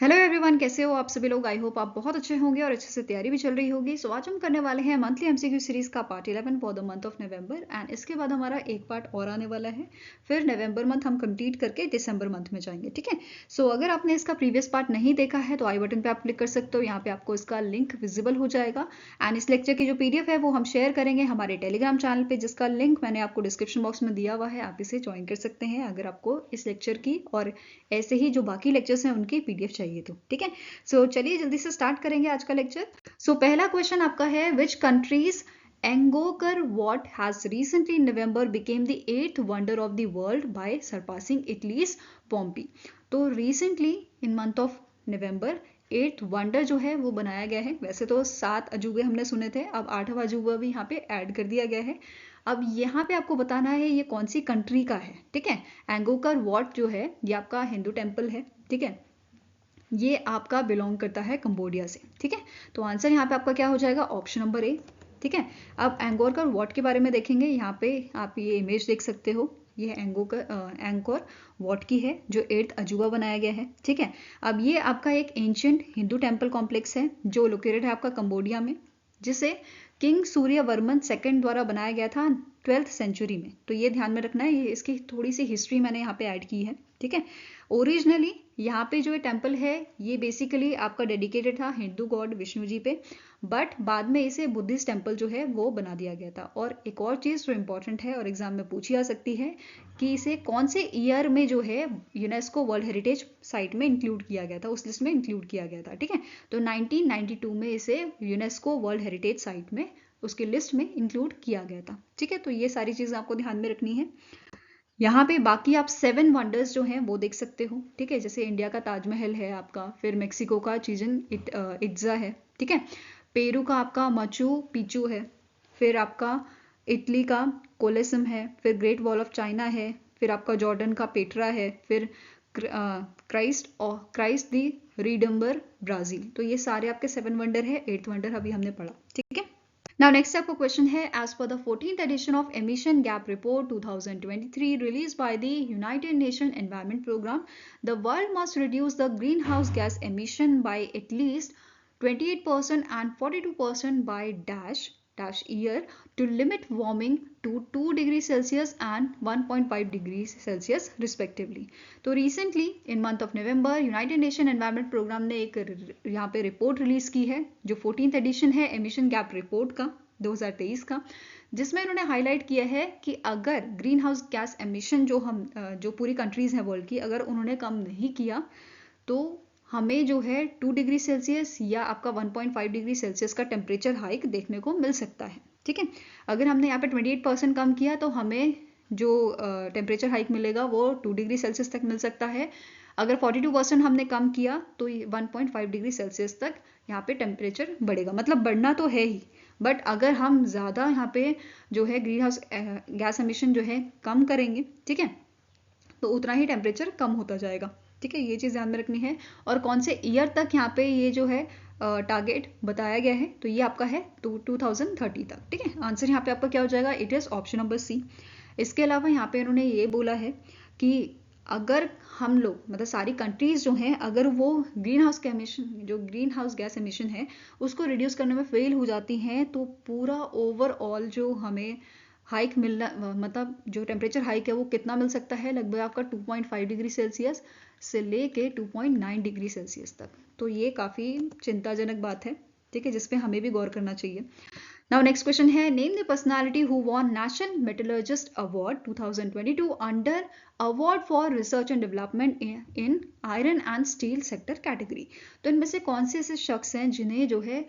Hello everyone, कैसे हो आप सभी लोग। आई होप आप बहुत अच्छे होंगे और अच्छे से तैयारी भी चल रही होगी। सो आज हम करने वाले हैं मंथली एमसीक्यू सीरीज का part 11 for the month of November and इसके बाद हमारा एक पार्ट और आने वाला है। फिर नवंबर मंथ हम कंप्लीट करके दिसंबर मंथ में जाएंगे, ठीक है। सो अगर आपने इसका प्रीवियस पार्ट नहीं देखा है तो आई बटन पे आप क्लिक कर सकते हो, यहाँ पे आपको इसका लिंक विजिबल हो जाएगा। एंड इस लेक्चर की जो पीडीएफ है वो हम शेयर करेंगे हमारे टेलीग्राम चैनल पे, जिसका लिंक मैंने आपको डिस्क्रिप्शन बॉक्स में दिया हुआ है। आप इसे ज्वाइन कर सकते हैं अगर आपको इस लेक्चर की और ऐसे ही जो बाकी लेक्चर्स हैं उनकी पीडीएफ चाहिए तो, ठीक है। सो चलिए जल्दी से स्टार्ट करेंगे आज का लेक्चर। सो पहला क्वेश्चन आपका है, which countries Angkor Wat has recently in November became the 8th wonder of the world by surpassing Italy's Pompeii. तो recently in month of November 8th wonder जो है वो बनाया गया है। वैसे तो 7 अजूबे हमने सुने थे, अब 8वां अजूबा भी यहाँ पे ऐड कर दिया गया है। अब यहाँ पे आपको बताना है ये कौन सी कंट्री का है, ठीक है। एंगोकर वॉट जो है ये आपका हिंदू टेम्पल है, ठीक है। ये आपका बिलोंग करता है कंबोडिया से, ठीक है। तो आंसर यहाँ पे आपका क्या हो जाएगा, ऑप्शन नंबर ए, ठीक है। अब एंगोर वॉट के बारे में देखेंगे। यहाँ पे आप ये इमेज देख सकते हो, ये एंगोर वॉट की है जो 8th अजूबा बनाया गया है, ठीक है। अब ये आपका एक एंशियंट हिंदू टेम्पल कॉम्प्लेक्स है जो लोकेटेड है आपका कंबोडिया में, जिसे किंग सूर्यवर्मन सेकंड द्वारा बनाया गया था 12th सेंचुरी में। तो ये ध्यान में रखना है, ये इसकी थोड़ी सी हिस्ट्री मैंने यहाँ पे ऐड की है, ठीक है। ओरिजिनली यहाँ पे जो टेम्पल है ये बेसिकली आपका डेडिकेटेड था हिंदू गॉड विष्णु जी पे, बट बाद में इसे बुद्धिस्ट टेम्पल जो है वो बना दिया गया था। और एक और चीज़ जो इम्पोर्टेंट है और एग्जाम में पूछी जा सकती है कि इसे कौन से ईयर में जो है यूनेस्को वर्ल्ड हेरिटेज साइट में इंक्लूड किया गया था, उस लिस्ट में इंक्लूड किया गया था, ठीक है। तो 1992 में इसे यूनेस्को वर्ल्ड हेरिटेज साइट में उसकी लिस्ट में इंक्लूड किया गया था, ठीक है। तो ये सारी चीज़ें आपको ध्यान में रखनी है। यहाँ पे बाकी आप 7 वंडर्स जो हैं वो देख सकते हो, ठीक है। जैसे इंडिया का ताजमहल है आपका, फिर मेक्सिको का चिचन इट्जा है, ठीक है। पेरू का आपका मचू पिचू है, फिर आपका इटली का कोलेसम है, फिर ग्रेट वॉल ऑफ चाइना है, फिर आपका जॉर्डन का पेट्रा है, फिर क्राइस्ट दी रिडम्बर ब्राजील। तो ये सारे आपके 7 वंडर है। 8th वंडर अभी हमने पढ़ा, ठीक है। Now next आपका क्वेश्चन है, as per the 14th edition of Emission Gap Report 2023 released by the United Nations Environment Programme, the world must reduce the greenhouse gas emission by at least 28% and 42% by dash year to limit warming to 2 degrees Celsius and 1.5 degrees Celsius respectively. तो recently in month of November United Nation Environment Programme ने एक यहाँ पे report release की है जो 14th addition है emission gap report का 2023 का, जिसमें उन्होंने हाईलाइट किया है कि अगर ग्रीन हाउस गैस एमिशन जो पूरी कंट्रीज हैं वर्ल्ड की, अगर उन्होंने कम नहीं किया तो हमें जो है 2 डिग्री सेल्सियस या आपका 1.5 डिग्री सेल्सियस का टेम्परेचर हाइक देखने को मिल सकता है, ठीक है। अगर हमने यहाँ पे 28% कम किया तो हमें जो टेम्परेचर हाइक मिलेगा वो 2 डिग्री सेल्सियस तक मिल सकता है। अगर 42% हमने कम किया तो 1.5 डिग्री सेल्सियस तक यहाँ पे टेम्परेचर बढ़ेगा। मतलब बढ़ना तो है ही, बट अगर हम ज़्यादा यहाँ पे जो है ग्रीन हाउस गैस एमिशन जो है कम करेंगे, ठीक है, तो उतना ही टेम्परेचर कम होता जाएगा, ठीक है। ये चीज़ ध्यान में रखनी है। और कौन से ईयर तक यहाँ पे ये जो है टारगेट बताया गया है, तो ये आपका है 2030 तक, ठीक है। आंसर यहाँ पे आपका क्या हो जाएगा, it is option number C. इसके अलावा यहाँ पे इन्होंने ये बोला है कि अगर हम लोग मतलब सारी कंट्रीज जो हैं अगर वो ग्रीन हाउस गैस एमिशन है उसको रिड्यूस करने में फेल हो जाती हैं तो पूरा ओवरऑल जो हमें हाइक मिलना मतलब जो टेम्परेचर हाइक है वो कितना मिल सकता है, लगभग आपका 2.5 डिग्री सेल्सियस से लेके 2.9 डिग्री सेल्सियस तक। तो ये काफ़ी चिंताजनक बात है, ठीक है, जिसपे हमें भी गौर करना चाहिए। नाउ नेक्स्ट क्वेश्चन है, name the personality who von national metallurgist award 2022 under award for research and development in iron and steel sector category. तो इनमें से कौन से ऐसे शख्स हैं जिन्हें जो है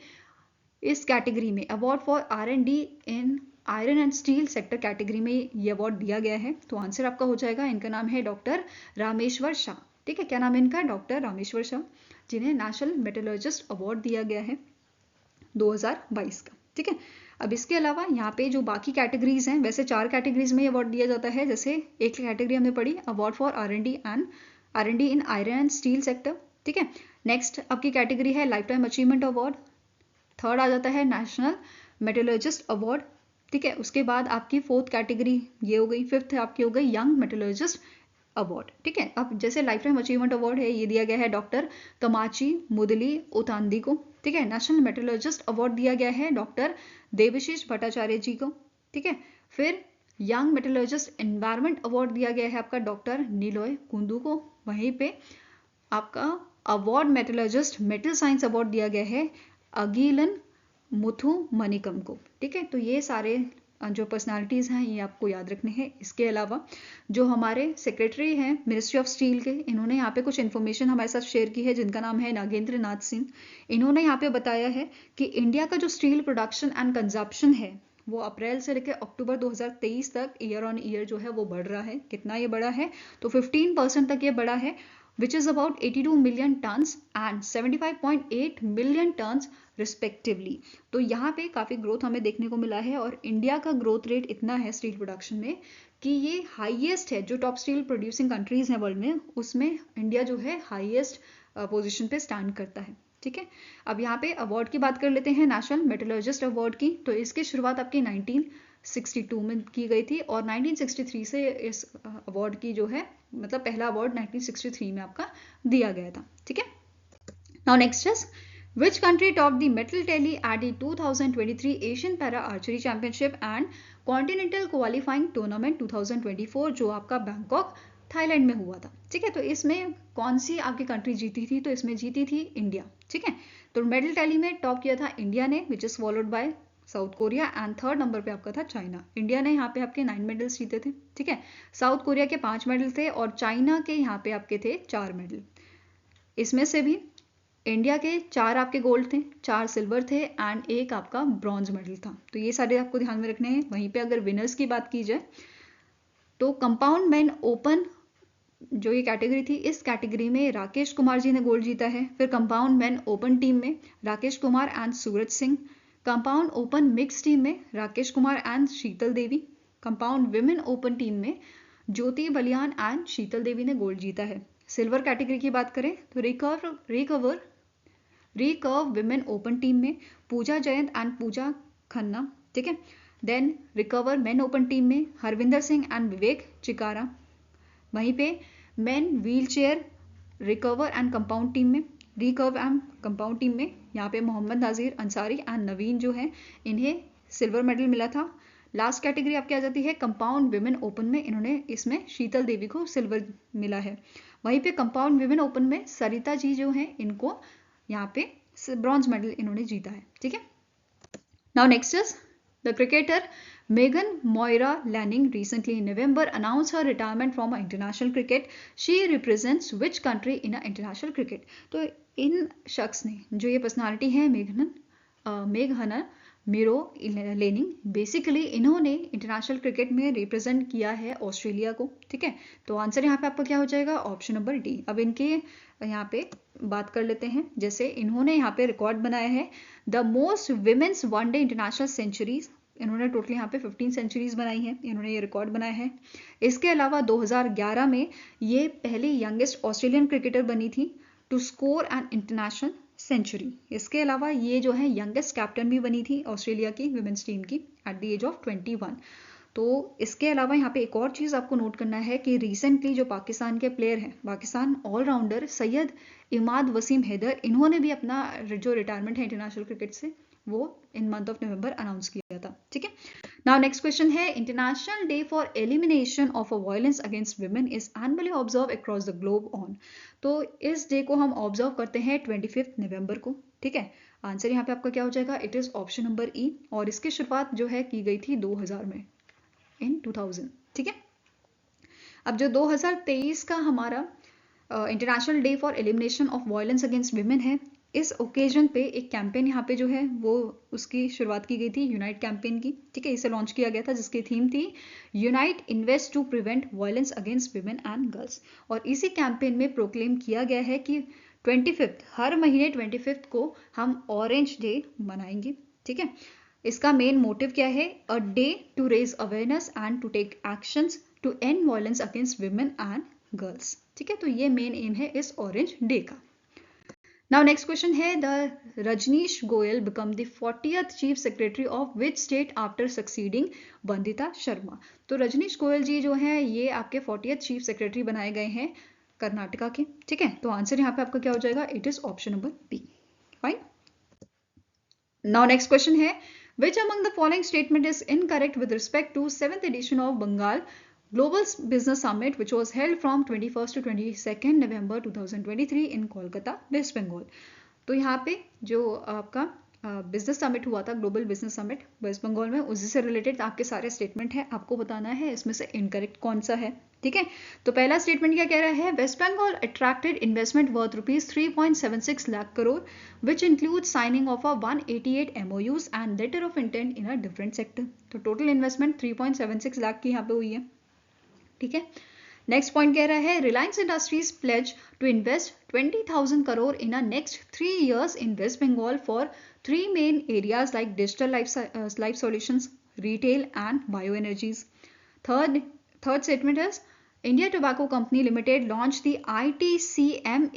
इस कैटेगरी में award for R&D in iron and steel sector category में ये अवार्ड दिया गया है। तो आंसर आपका हो जाएगा, इनका नाम है डॉक्टर रामेश्वर शाह, ठीक है। क्या नाम है इनका, डॉक्टर रामेश्वर शाह, जिन्हें नेशनल मेटलर्जिस्ट अवार्ड दिया गया है 2022 का, ठीक है। अब इसके अलावा यहाँ पे जो बाकी कैटेगरीज हैं, वैसे 4 कैटेगरीज में अवार्ड दिया जाता है। जैसे एक कैटेगरी हमने पढ़ी award for R&D in iron and steel sector, ठीक है। नेक्स्ट आपकी कैटेगरी है life time achievement award. Third आ जाता है नेशनल मेटलर्जिस्ट अवार्ड, ठीक है। उसके बाद आपकी 4th कैटेगरी ये हो गई। 5th आपकी हो गई यंग मेटलर्जिस्ट अवार्ड, ठीक है। अब जैसे लाइफ टाइम अचीवमेंट अवार्ड है, ये दिया गया है डॉक्टर तमाची मुदली उतांदी को, ठीक है। नेशनल मेटलर्जिस्ट अवार्ड दिया गया है डॉक्टर देवशीष भट्टाचार्य जी को, ठीक है। फिर यंग मेटलर्जिस्ट एनवायरमेंट अवार्ड दिया गया है आपका डॉक्टर निलॉय कुंदू को। वहीं पे आपका award metallurgist metal science award दिया गया है अगिलन मुथु मनिकम को, ठीक है। तो ये सारे जो पर्सनालिटीज़ हैं ये आपको याद रखने हैं। इसके अलावा जो हमारे सेक्रेटरी हैं मिनिस्ट्री ऑफ स्टील के, इन्होंने यहाँ पे कुछ इन्फॉर्मेशन हमारे साथ शेयर की है, जिनका नाम है नागेंद्र नाथ सिंह। इन्होंने यहाँ पे बताया है कि इंडिया का जो स्टील प्रोडक्शन एंड कंजप्शन है वो अप्रैल से लेकर अक्टूबर 2023 तक ईयर ऑन ईयर जो है वो बढ़ रहा है। कितना ये बढ़ा है? तो 15% तक ये बढ़ा है, which is about 82 million tons and 75.8 million tons respectively. तो यहाँ पे काफ़ी ग्रोथ हमें देखने को मिला है और इंडिया का ग्रोथ रेट इतना है स्टील प्रोडक्शन में कि ये हाईएस्ट है। जो टॉप स्टील प्रोड्यूसिंग कंट्रीज हैं वर्ल्ड में, उसमें इंडिया जो है हाईएस्ट पोजीशन पे स्टैंड करता है, ठीक है। अब यहाँ पे अवार्ड की बात कर लेते हैं, नेशनल मेटलर्जिस्ट अवार्ड की। तो इसकी शुरुआत आपकी 1962 में की गई थी और 1963 से इस अवार्ड की जो है मतलब पहला अवार्ड 1963 में आपका दिया गया था, ठीक है। Now next is which country topped the medal tally at the 2023 Asian Para Archery Championship and Continental Qualifying Tournament 2024 जो आपका बैंकॉक थाईलैंड में हुआ था, ठीक है। तो इसमें कौन सी आपकी कंट्री जीती थी? तो इसमें जीती थी इंडिया, ठीक है। तो मेडल टैली में टॉप किया था इंडिया ने, which is followed by south Korea and third number पे आपका था चाइना। इंडिया ने यहाँ पे आपके 9 मेडल्स जीते थे, ठीक है। साउथ कोरिया के 5 मेडल थे और चाइना के यहाँ पे आपके थे 4 मेडल। इसमें से भी इंडिया के 4 आपके गोल्ड थे, 4 सिल्वर थे एंड 1 आपका ब्रॉन्ज मेडल था। तो ये सारे आपको ध्यान में रखने हैं। वहीं पे अगर विनर्स की बात की जाए तो कंपाउंड मैन ओपन जो ये कैटेगरी थी, इस कैटेगरी में राकेश कुमार जी ने गोल्ड जीता है। फिर कंपाउंड मैन ओपन टीम में Rakesh Kumar and Suraj Singh. Compound open mix team में Rakesh Kumar and Sheetal Devi. Compound women open team में ज्योति बलियान एंड शीतल देवी ने गोल्ड जीता है। सिल्वर कैटेगरी की बात करें तो रिकर्व विमेन ओपन टीम में पूजा जयंत एंड पूजा खन्ना, ठीक है। Then recurve men open team में हरविंदर सिंह एंड विवेक चिकारा। वहीं पे men wheelchair recurve and compound team में यहाँ पे मोहम्मद नाजीर अंसारी एंड नवीन जो है इन्हें सिल्वर मेडल मिला था। लास्ट कैटेगरी आपकी आ जाती है कंपाउंड विमेन ओपन में, इन्होंने इसमें शीतल देवी को सिल्वर मिला है। वहीं पे कंपाउंड विमेन ओपन में सरिता जी जो हैं इनको यहाँ पे ब्रॉन्ज मेडल इन्होंने जीता है, ठीक है। Now next is the cricketer Megan Moira Lanning recently in November announced her retirement from international cricket. She represents which country in international cricket? तो इन शख्स ने जो ये पर्सनालिटी है मेघना मिरो लेनिंग, बेसिकली इन्होंने इंटरनेशनल क्रिकेट में रिप्रेजेंट किया है ऑस्ट्रेलिया को, ठीक है। तो आंसर यहाँ पे आपका क्या हो जाएगा? Option number D. अब इनके यहाँ पे बात कर लेते हैं। जैसे इन्होंने यहाँ पे रिकॉर्ड बनाया है the most women's one day international centuries. इन्होंने टोटल यहाँ पे 15 सेंचुरीज बनाई हैं, इन्होंने ये रिकॉर्ड बनाया है। इसके अलावा 2011 में ये पहली यंगेस्ट ऑस्ट्रेलियन क्रिकेटर बनी थी to score an international century. इसके अलावा ये जो है यंगेस्ट कैप्टन भी बनी थी ऑस्ट्रेलिया की विमेंस टीम की एट द एज ऑफ 21। तो इसके अलावा यहाँ पे एक और चीज़ आपको नोट करना है कि रिसेंटली जो पाकिस्तान के प्लेयर हैं, पाकिस्तान ऑलराउंडर सैयद इमाद वसीम हैदर, इन्होंने भी अपना जो रिटायरमेंट है इंटरनेशनल क्रिकेट से वो इन मंथ ऑफ नवंबर अनाउंस किया था, ठीक है। नाउ नेक्स्ट क्वेश्चन है international day for elimination of violence against women is annually observe across the globe on. तो इस डे को हम ऑब्जर्व करते हैं 25 नवंबर को, ठीक है। आंसर यहाँ पे आपका क्या हो जाएगा? इट इज ऑप्शन नंबर ई। और इसकी शुरुआत जो है की गई थी 2000 में, इन 2000, ठीक है। अब जो 2023 का हमारा international day for elimination of violence against women है, इस ओकेजन पे एक कैंपेन यहाँ पे जो है वो उसकी शुरुआत की गई थी यूनाइट कैंपेन की, ठीक है। इसे लॉन्च किया गया था जिसकी थीम थी unite invest to prevent violence against women and girls. और इसी कैंपेन में प्रोक्लेम किया गया है कि 25 हर महीने 25 को हम ऑरेंज डे मनाएंगे, ठीक है। इसका मेन मोटिव क्या है? A day to raise awareness and to take actions to end violence against women and girls, ठीक है। तो ये मेन एम है इस ऑरेंज डे का। नाउ नेक्स्ट क्वेश्चन है, the Rajneesh Goyal become the 40th chief secretary of which state after succeeding Vandita Sharma. तो रजनीश गोयल जी जो है ये आपके 40th चीफ सेक्रेटरी बनाए गए हैं कर्नाटका के, ठीक है। तो आंसर यहाँ पे आपका क्या हो जाएगा, it is option number B. Fine. Now next question है, which among the following statement is incorrect with respect to 7th edition of Bengal Global Business Summit which was held from 21st to 22nd November 2023 in Kolkata, West Bengal। तो यहाँ पे जो आपका business summit हुआ था, global business summit West Bengal में, उसी से रिलेटेड आपके सारे स्टेटमेंट है, आपको बताना है इसमें से इनकरेक्ट कौन सा है, ठीक है। तो पहला स्टेटमेंट क्या कह रहा है, West Bengal attracted investment worth ₹3.76 lakh crore which include signing of a 188 MOUs and letter of intent in a different sector. तो टोटल इन्वेस्टमेंट 3.76 लाख की यहाँ पे हुई है, ठीक है। नेक्स्ट पॉइंट कह रहा है, Reliance Industries pledge to invest 20,000 crore in a next 3 years in West Bengal for 3 main areas like digital life solutions, retail and bioenergies. Third statement is, India Tobacco Company Limited launched the ITCMAARS,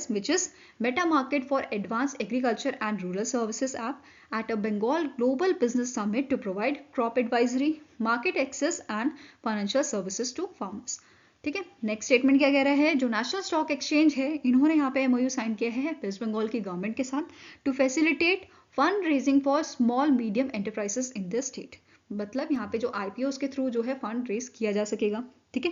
which is Meta Market for Advanced Agriculture and Rural Services app, at a Bengal Global Business Summit to provide crop advisory, market access and financial services to farmers। ठीक है। Next statement क्या कह रहा है, जो national stock exchange है इन्होंने यहाँ पे MOU साइन किया है वेस्ट बंगाल की गवर्नमेंट के साथ to facilitate fund raising for small medium enterprises in this state. मतलब यहाँ पे जो IPOs के थ्रू जो है फंड रेज किया जा सकेगा, ठीक है।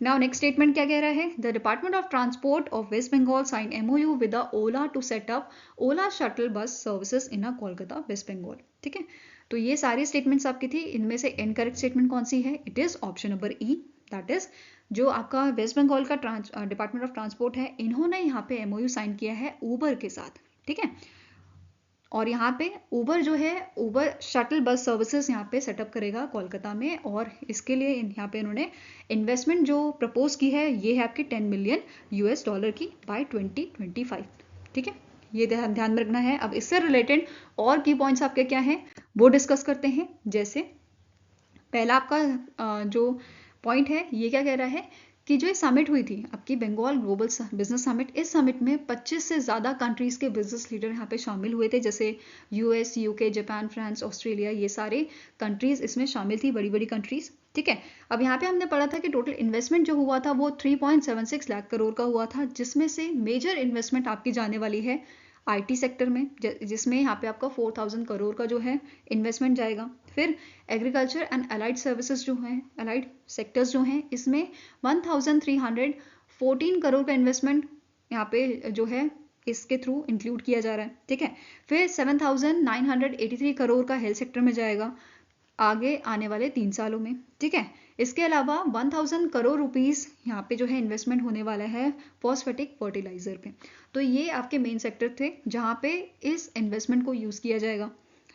नाउ नेक्स्ट स्टेटमेंट क्या कह रहा है, the department of transport of West Bengal sign MOU with Ola to set up Ola shuttle bus services in a Kolkata West Bengal, ठीक है। तो ये सारी स्टेटमेंट्स आपकी थी, इनमें से इनकरेक्ट स्टेटमेंट कौन सी है, it is option number E, that is जो आपका वेस्ट बंगाल का डिपार्टमेंट ऑफ ट्रांसपोर्ट है, इन्होंने यहाँ पे MOU साइन किया है ऊबर के साथ, ठीक है। और यहाँ पे ऊबर जो है, ऊबर शटल बस सर्विसेज यहाँ पे सेटअप करेगा कोलकाता में, और इसके लिए यहाँ पे इन्होंने इन्वेस्टमेंट जो प्रपोज की है ये है आपकी $10 मिलियन की बाय 2025, ठीक है। ये ध्यान में रखना है। अब इससे रिलेटेड और की पॉइंट्स आपके क्या हैं वो डिस्कस करते हैं। जैसे पहला आपका जो पॉइंट है ये क्या कह रहा है कि जो समिट हुई थी आपकी बंगाल ग्लोबल बिजनेस समिट, इस समिट में 25 से ज़्यादा कंट्रीज़ के बिजनेस लीडर यहाँ पे शामिल हुए थे, जैसे US, UK, Japan, France, Australia, ये सारे कंट्रीज़ इसमें शामिल थी, बड़ी बड़ी कंट्रीज़, ठीक है। अब यहाँ पे हमने पढ़ा था कि टोटल इन्वेस्टमेंट जो हुआ था वो 3.76 लाख करोड़ का हुआ था, जिसमें से मेजर इन्वेस्टमेंट आपकी जाने वाली है IT सेक्टर में, जिसमें यहाँ पे आपका 4,000 करोड़ का जो है इन्वेस्टमेंट जाएगा। फिर एग्रीकल्चर एंड अलाइड सर्विसेज जो हैं, अलाइड सेक्टर्स जो हैं, इसमें 1,314 करोड़ का इन्वेस्टमेंट यहाँ पे जो है इसके थ्रू इंक्लूड किया जा रहा है, ठीक है। फिर 7,983 करोड़ का हेल्थ सेक्टर में जाएगा आगे आने वाले 3 सालों में, ठीक है। इसके अलावा 1,000 करोड़ रुपीस यहाँ पे जो है इन्वेस्टमेंट होने वाला है फॉस्फेटिक फर्टिलाइजर पे। तो ये आपके मेन सेक्टर थे जहाँ पे इस इन्वेस्टमेंट को यूज किया जाएगा,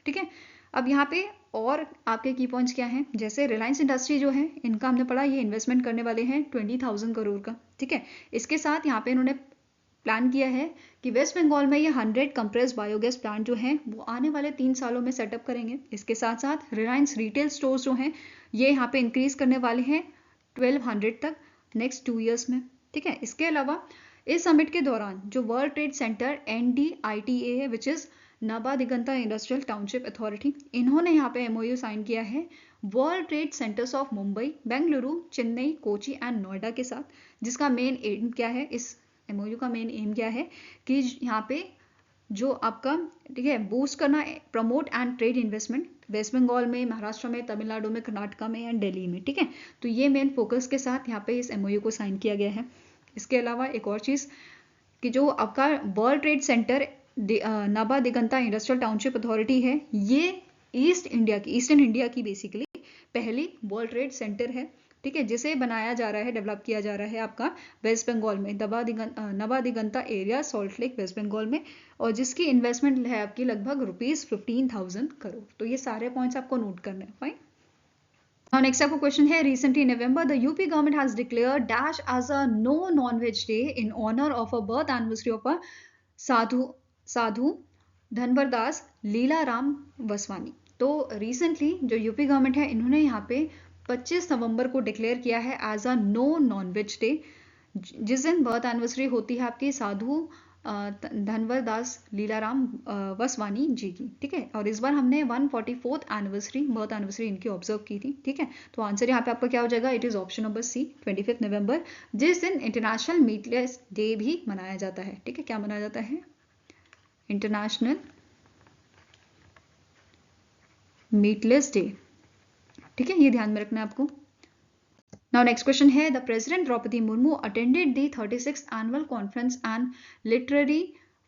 ठीक है। अब यहाँ पे और आपके की पॉइंट्स क्या हैं, जैसे रिलायंस इंडस्ट्री जो है इनका हमने पढ़ा, ये इन्वेस्टमेंट करने वाले हैं 20,000 करोड़ का, ठीक है। इसके साथ यहाँ पे इन्होंने प्लान किया है कि वेस्ट बंगाल में ये 100 कंप्रेस बायोगैस प्लांट जो हैं वो आने वाले 3 सालों में सेटअप करेंगे। इसके साथ साथ रिलायंस रिटेल स्टोर्स जो हैं ये यहाँ पे इंक्रीज करने वाले हैं 1200 तक नेक्स्ट 2 years में, ठीक है। इसके अलावा इस समिट के दौरान जो वर्ल्ड ट्रेड सेंटर NDITA है, विच इज नबा दिगंता इंडस्ट्रियल टाउनशिप अथॉरिटी, इन्होंने यहाँ पे MOU साइन किया है world trade centres of Mumbai, Bengaluru, Chennai, Kochi and Noida के साथ, जिसका मेन एम क्या है, इस MOU का मेन एम क्या है कि यहाँ पे जो आपका, ठीक है, बूस्ट करना, promote and trade investment West Bengal में, महाराष्ट्र में, तमिलनाडु में, कर्नाटका में एंड दिल्ली में, ठीक है। तो ये मेन फोकस के साथ यहाँ पे इस MOU को साइन किया गया है। इसके अलावा एक और चीज़ कि जो आपका वर्ल्ड ट्रेड सेंटर नबा दिगंता इंडस्ट्रियल टाउनशिप अथॉरिटी है, ये ईस्टर्न इंडिया की बेसिकली पहली वर्ल्ड ट्रेड सेंटर है, ठीक है, जिसे बनाया जा रहा है, डेवलप किया जा रहा है आपका वेस्ट बंगाल में, Naba Diganta area, Salt Lake, West Bengal में, और जिसकी इन्वेस्टमेंट है आपकी लगभग ₹15,000 करोड़। तो ये सारे पॉइंट्स आपको नोट करने हैं, फाइन। Now next आपको क्वेश्चन है, recently in November the UP government has declared dash as a no non-veg day in honor of a birth anniversary of a साधु धनवरदास लीला राम वसवानी। तो रिसेंटली जो यूपी गवर्नमेंट है इन्होंने यहाँ पे 25 नवंबर को डिक्लेयर किया है as a no non veg day, जिस दिन बर्थ एनिवर्सरी होती है आपकी साधु धनवर दास लीलाराम वसवानी जी की, ठीक है। और इस बार हमने 144th एनिवर्सरी, बर्थ एनिवर्सरी इनकी ऑब्जर्व की थी, ठीक है। तो आंसर यहाँ पे आपका क्या हो जाएगा, it is option number C, 25 नवंबर, जिस दिन इंटरनेशनल मीटलेस डे भी मनाया जाता है, ठीक है। क्या मनाया जाता है, इंटरनेशनल मीटलेस डे, ठीक है, ये ध्यान में रखना है आपको। Now next question है, the President Draupadi Murmu attended the 36th annual conference and literary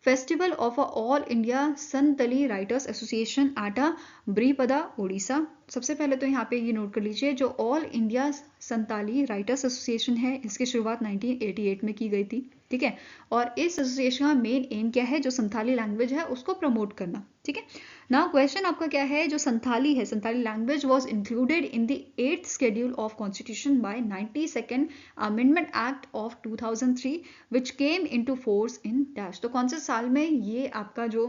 festival of All India Santali Writers Association at Bripada, Odisha। सबसे पहले तो यहाँ पे ये नोट कर लीजिए, जो all India Santali writers association है, इसकी शुरुआत 1988 में की गई थी, ठीक है। और इस एसोसिएशन का मेन एम क्या है, जो संथाली लैंग्वेज है उसको प्रमोट करना, ठीक है। नाउ क्वेश्चन आपका क्या है, जो संथाली है, Santhali language was included in the 8th schedule of constitution bye 92nd amendment act of 2003 which came into force in dash. तो कौन से साल में ये आपका जो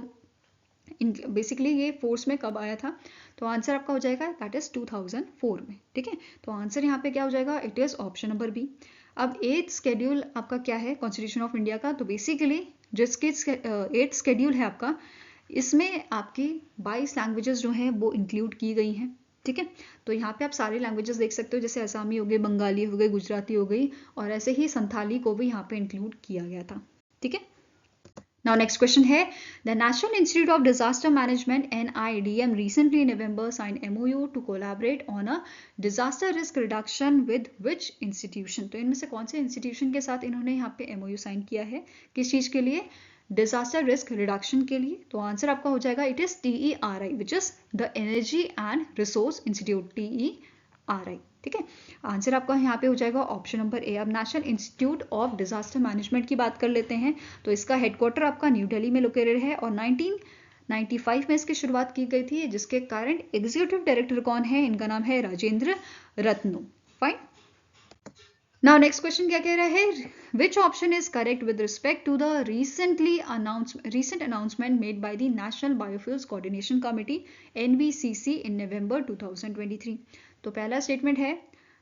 बेसिकली ये फोर्स में कब आया था, तो आंसर आपका हो जाएगा दैट इज 2004 में, ठीक है। तो आंसर यहाँ पे क्या हो जाएगा, it is option number B. अब 8th शेड्यूल आपका क्या है कॉन्स्टिट्यूशन ऑफ इंडिया का, तो बेसिकली जिसकी 8th शेड्यूल है आपका, इसमें आपकी 22 लैंग्वेजेस जो हैं वो इंक्लूड की गई हैं, ठीक है। तो यहाँ पे आप सारे लैंग्वेजेस देख सकते हो, जैसे असमी हो गई, बंगाली हो गई, गुजराती हो गई, और ऐसे ही संथाली को भी यहाँ पे इंक्लूड किया गया था, ठीक है। Now next question है, the National Institute of Disaster Management NIDM recently in November signed MOU to collaborate on a disaster risk reduction with which institution। तो इनमें से कौन से इंस्टीट्यूशन के साथ इन्होंने यहाँ पे MOU साइन किया है, किस चीज के लिए, डिजास्टर रिस्क रिडक्शन के लिए। तो आंसर आपका हो जाएगा it is TERI which is the energy and resource institute, TERI, ठीक है। आंसर आपका यहाँ पे हो जाएगा ऑप्शन नंबर ए। अब National Institute of Disaster Management की बात कर लेते हैं, तो इसका हेडक्वार्टर आपका न्यू दिल्ली में लोकेटेड है, और 1995 में इसकी शुरुआत की गई थी, जिसके करंट एग्जीक्यूटिव डायरेक्टर कौन है, इनका नाम है Rajendra Ratnu, fine. Now next question क्या कह रहा है, which option is correct with respect to the recent announcement made by the National Biofuels Coordination Committee NBCC in November 2023। तो पहला स्टेटमेंट है,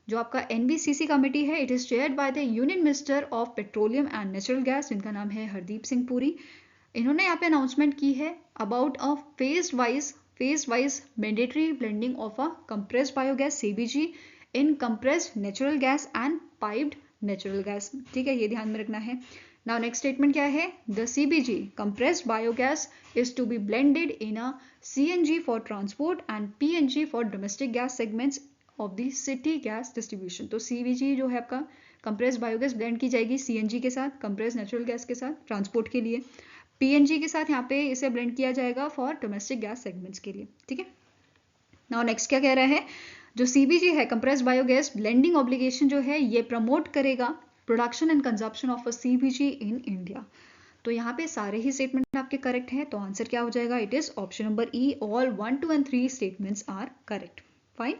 जो आपका NBCC कमेटी है, it is chaired by the union minister of petroleum and natural gas, जिनका नाम है हरदीप सिंह पुरी। इन्होंने यहाँ पे अनाउंसमेंट की है about a phase wise mandatory blending of a compressed biogas CBG in compressed natural gas and piped natural gas, ठीक है, ये ध्यान में रखना है। नाउ नेक्स्ट स्टेटमेंट क्या है, the CBG compressed biogas is to be blended in a CNG for transport and PNG for domestic gas segments of the city gas distribution. तो CBG जो है आपका कंप्रेस्ड बायोगैस ब्लेंड की जाएगी CNG के साथ, कंप्रेस्ड नेचुरल गैस के साथ ट्रांसपोर्ट के लिए, PNG के साथ यहाँ पे इसे ब्लेंड किया जाएगा फॉर डोमेस्टिक गैस सेगमेंट्स के लिए, ठीक है। नाउ नेक्स्ट क्या कह रहा है, जो CBG है कंप्रेस्ड बायोगैस ब्लेंडिंग ऑब्लिगेशन जो है, ये प्रमोट करेगा production and consumption of a CBG in India. तो यहाँ पे सारे ही स्टेटमेंट आपके करेक्ट हैं, तो आंसर क्या हो जाएगा, it is option number E, all 1, 2 and 3 statements are correct, fine.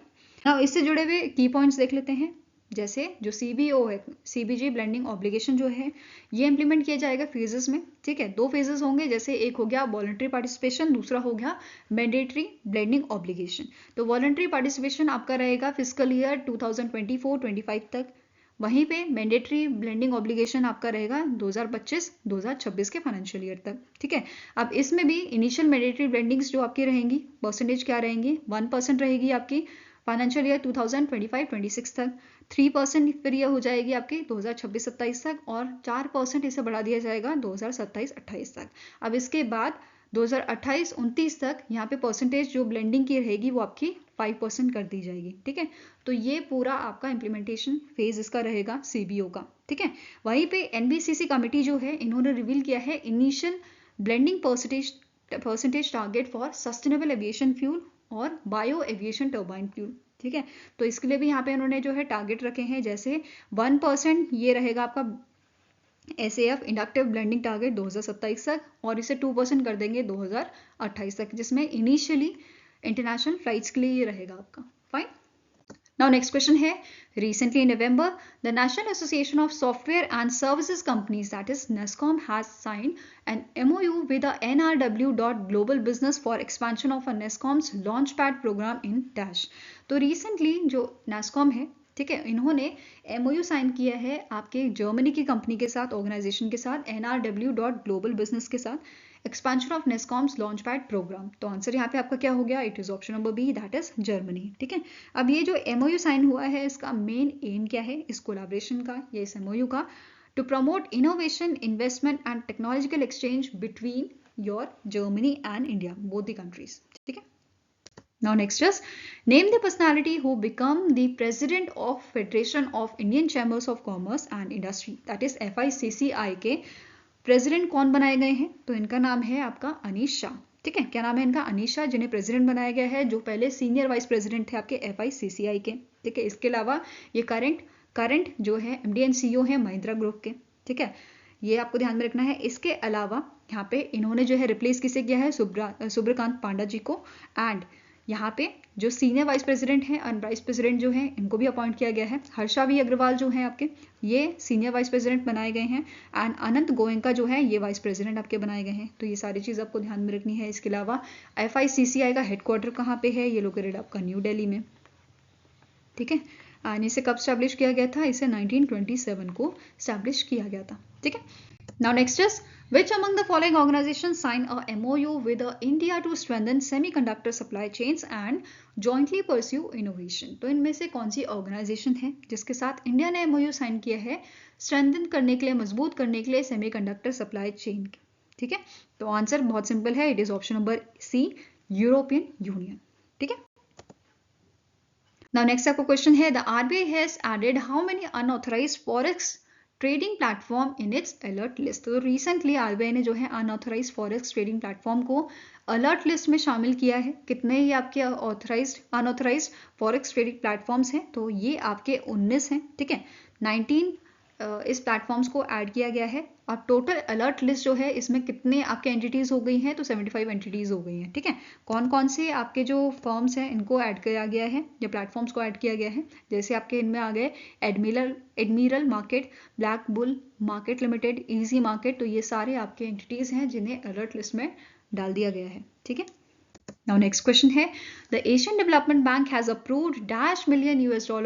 Now इससे जुड़े हुए की पॉइंट्स देख लेते हैं, जैसे जो CBO है, CBG ब्लेंडिंग ऑब्लिगेशन जो है, ये इंप्लीमेंट किया जाएगा फेजेस में, ठीक है। 2 फेजेस होंगे, जैसे एक हो गया वॉलंटरी पार्टिसिपेशन, दूसरा हो गया मैंडेटरी ब्लेंडिंग ऑब्लिगेशन। तो वॉलंटरी पार्टिसिपेशन आपका रहेगा फिजिकल ईयर 2024-25 तक, वहीं पे मैंडेटरी ब्लेंडिंग ऑब्लिगेशन आपका रहेगा 2025-2026 के फाइनेंशियल ईयर तक, ठीक है। अब इसमें भी इनिशियल मैंडेटरी ब्लेंडिंग्स जो आपकी रहेंगी, परसेंटेज क्या रहेंगी, 1% रहेगी आपकी फाइनेंशियल ईयर 2025-26 तक, 3% फिर ये हो जाएगी आपकी 2026-27 तक, और 4% इसे बढ़ा दिया जाएगा 2027-28 तक। अब इसके बाद 2028-29 तक यहाँ पे परसेंटेज जो ब्लेंडिंग की रहेगी वो आपकी 5% कर दी जाएगी, ठीक है। तो ये पूरा आपका इम्प्लीमेंटेशन फेज इसका रहेगा CBO का, ठीक है। वहीं पे NBCC कमेटी जो है, इन्होंने रिवील किया है initial blending percentage target for sustainable aviation fuel और बायो एविएशन टर्बाइन फ्यूल, ठीक है। तो इसके लिए भी यहाँ पे उन्होंने जो है टारगेट रखे हैं, जैसे 1% ये रहेगा आपका SAF इंडक्टिव ब्लेंडिंग टारगेट 2027 तक, और इसे 2% कर देंगे 2028 तक, जिसमें इनिशियली इंटरनेशनल फ्लाइट्स के लिए ये रहेगा आपका, फाइन। नाउ नेक्स्ट क्वेश्चन है, recently in November the National Association of Software and Services Companies, that is NASSCOM, has signed an MOU with the NRW. Business for expansion of a NASSCOM's Launchpad program in Dash। तो recently जो NASSCOM है, ठीक है, इन्होंने MOU sign किया है आपके Germany की कंपनी के साथ, ऑर्गेनाइजेशन के साथ, NRW.Global Business के साथ, expansion of Nasscom's launch pad program. तो आंसर यहाँ पे आपका क्या हो गया? It is option number B, that is Germany. ठीक है, अब ये जो MOU साइन हुआ है इसका मेन एम क्या है इस कोलैबोरेशन का या इस MOU का? To promote innovation, investment and technological exchange between your Germany and India, both the countries. ठीक है, now next is name the personality who become the president of Federation of Indian Chambers of Commerce and Industry, that is FICCI के president कौन बनाए गए हैं? तो इनका नाम है आपका अनीश शाह। ठीक है, क्या नाम है इनका? अनीश शाह, जिन्हें प्रेसिडेंट बनाया गया है, जो पहले सीनियर वाइस प्रेसिडेंट थे आपके FICCI के। ठीक है, इसके अलावा ये करंट जो है MD and CEO है महिंद्रा ग्रुप के। ठीक है, ये आपको ध्यान में रखना है। इसके अलावा यहाँ पे इन्होंने जो है रिप्लेस किसे किया है? सुब्रकांत पांडा जी को। एंड यहाँ पे जो सीनियर वाइस प्रेसिडेंट हैं और वाइस प्रेसिडेंट जो हैं इनको भी अपॉइंट किया गया है। हर्षा वी अग्रवाल जो हैं आपके, ये सीनियर वाइस प्रेसिडेंट बनाए गए हैं। एंड अनंत गोयंका जो है ये वाइस प्रेसिडेंट आपके बनाए गए हैं। तो ये सारी चीज़ आपको ध्यान में रखनी है। इसके अलावा FICCI का हेडक्वार्टर कहाँ पे है? ये लोकेटेड आपका न्यू दिल्ली में। ठीक है, एंड इसे कब स्टैब्लिश किया गया था? इसे 1927 को स्टैब्लिश किया गया था। ठीक है, now next is which among the following organizations signed a MOU with India to strengthen semiconductor supply chains and jointly pursue innovation? तो इनमें से कौन सी ऑर्गेनाइजेशन है जिसके साथ इंडिया ने MOU साइन किया है स्ट्रेंथन करने के लिए, मजबूत करने के लिए सेमीकंडक्टर सप्लाई चेन की? ठीक है, तो आंसर बहुत सिंपल है, it is option number C, European Union. ठीक है, नाउ नेक्स्ट आपका क्वेश्चन है the RBI has added how many unauthorised forex trading platform in its alert list? तो रिसेंटली RBI ने जो है अनऑथराइज्ड फॉरेक्स ट्रेडिंग प्लेटफॉर्म को अलर्ट लिस्ट में शामिल किया है। कितने ही आपके अनऑथराइज्ड फॉरेक्स ट्रेडिंग प्लेटफॉर्म्स हैं? तो ये आपके 19 हैं। ठीक है, 19 इस प्लेटफॉर्म्स को ऐड किया गया है। और टोटल अलर्ट लिस्ट जो है इसमें कितने आपके एंटिटीज हो गई हैं? तो 75 एंटिटीज हो गई हैं। ठीक है, कौन कौन से आपके जो फर्म्स हैं इनको ऐड किया गया है या प्लेटफॉर्म्स को ऐड किया गया है? जैसे आपके इनमें आ गए admiral market, black bull market limited, easy market. तो ये सारे आपके एंटिटीज हैं जिन्हें अलर्ट लिस्ट में डाल दिया गया है। ठीक है, now next question है the Asian Development Bank has approved $1 million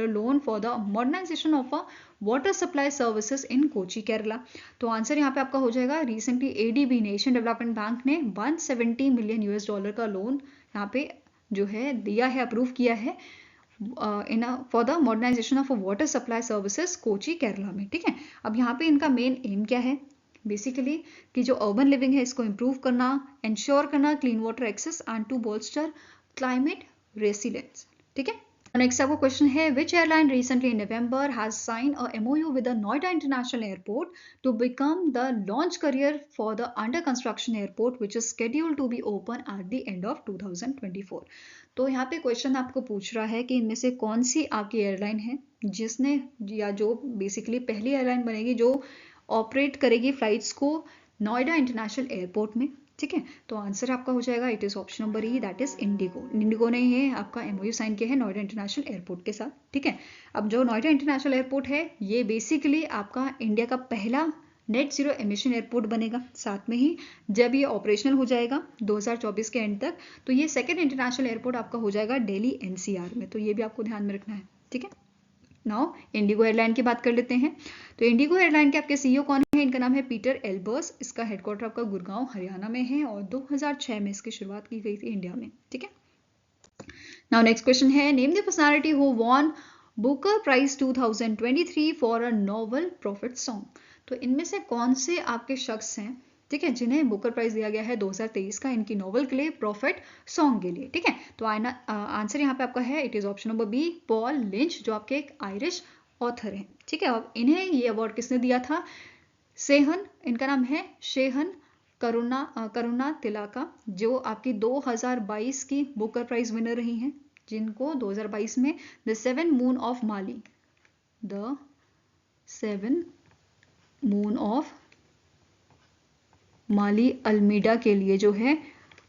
loan for the modernization of a water supply services in Kochi, Kerala। तो आंसर यहाँ पे आपका हो जाएगा रिसेंटली ADB ने, एशियन डेवलपमेंट बैंक ने $170 million का लोन यहाँ पे जो है दिया है, अप्रूव किया है for the modernisation of water supply services Kochi, Kerala में। ठीक है, अब यहाँ पे इनका मेन एम क्या है? बेसिकली कि जो अर्बन लिविंग है इसको इंप्रूव करना, इंश्योर करना clean water access and to bolster climate resilience. ठीक है, नेक्स्ट आपको क्वेश्चन है which airline recently in November has sign a MOU with the Noida international airport to become the launch carrier for the under construction airport which is scheduled to be open at the end of 2024। तो यहाँ पे question आपको पूछ रहा है कि इनमें से कौन सी आपकी एयरलाइन है जिसने या जो बेसिकली पहली एयरलाइन बनेगी जो ऑपरेट करेगी फ्लाइट्स को नोएडा इंटरनेशनल एयरपोर्ट में। ठीक है, तो आंसर आपका हो जाएगा it is option number E, that is Indigo. Indigo ने ये आपका MOU साइन किया है नोएडा इंटरनेशनल एयरपोर्ट के साथ। ठीक है, अब जो नोएडा इंटरनेशनल एयरपोर्ट है ये बेसिकली आपका इंडिया का पहला नेट जीरो एमिशन एयरपोर्ट बनेगा। साथ में ही जब ये ऑपरेशनल हो जाएगा 2024 के एंड तक, तो ये सेकेंड इंटरनेशनल एयरपोर्ट आपका हो जाएगा दिल्ली NCR में। तो ये भी आपको ध्यान में रखना है। ठीक है, नाउ इंडिगो एयरलाइन की बात कर लेते हैं। तो इंडिगो एयरलाइन के आपके CEO कौन है? इनका नाम है पीटर एल्बर्स। इसका हेडक्वार्टर आपका गुड़गांव हरियाणा में है और 2006 में इसकी शुरुआत की गई थी इंडिया में। ठीक है, नाउ नेक्स्ट क्वेश्चन है name the personality who won Booker prize 2023 for a novel Prophet Song. तो इनमें से कौन से आपके शख्स हैं, ठीक है, जिन्हें बुकर प्राइज दिया गया है 2023 का इनकी नोवेल के लिए, प्रॉफिट सॉन्ग के लिए? ठीक है, तो आंसर यहाँ पे आपका है it is option number B, Paul Lynch, जो आपके एक आयरिश ऑथर हैं। ठीक है, अब इन्हें ये अवार्ड किसने दिया था? सेहन, इनका नाम है शेहन करुणा तिलाका, जो आपकी 2022 की बुकर प्राइज विनर रही हैं, जिनको 2022 में the seven moon of Mali Almeida के लिए जो है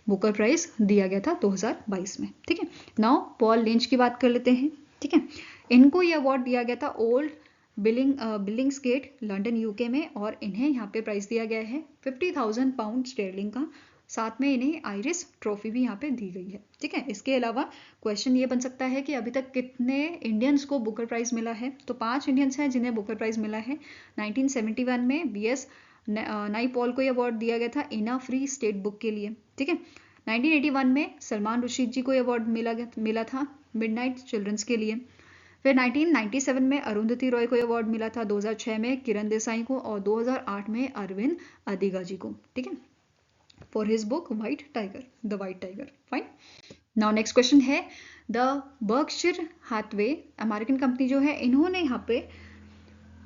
बुकर प्राइज दिया गया था 2022 में। ठीक है, नाउ पॉल लिंच की बात कर लेते हैं। ठीक है, इनको ये अवार्ड दिया गया था ओल्ड बिलिंग्सगेट लंदन UK में, और इन्हें यहाँ पे प्राइज दिया गया है 50,000 पाउंड स्टेरलिंग का साथ में इन्हें आइरिस ट्रॉफी भी यहाँ पे दी गई है। ठीक है, इसके अलावा क्वेश्चन ये बन सकता है कि अभी तक कितने इंडियंस को बुकर प्राइज मिला है। तो 5 इंडियंस हैं जिन्हें बुकर प्राइज मिला है। 1971 में BS नाइपॉल को अवार्ड दिया गया था इना फ्री स्टेट बुक के लिए। ठीक है, 1981 में सलमान रुशीद जी को अवार्ड मिला था मिडनाइट चिल्ड्रंस के लिए। फिर 1997 में अरुंधति रॉय को अवार्ड मिला था, 2006 में किरण देसाई को और 2008 में अरविंद अधिगा जी को। ठीक है, for his book White Tiger, the White Tiger. Fine. Now next question है the Berkshire Hathaway American company जो है, इन्होंने यहाँ पे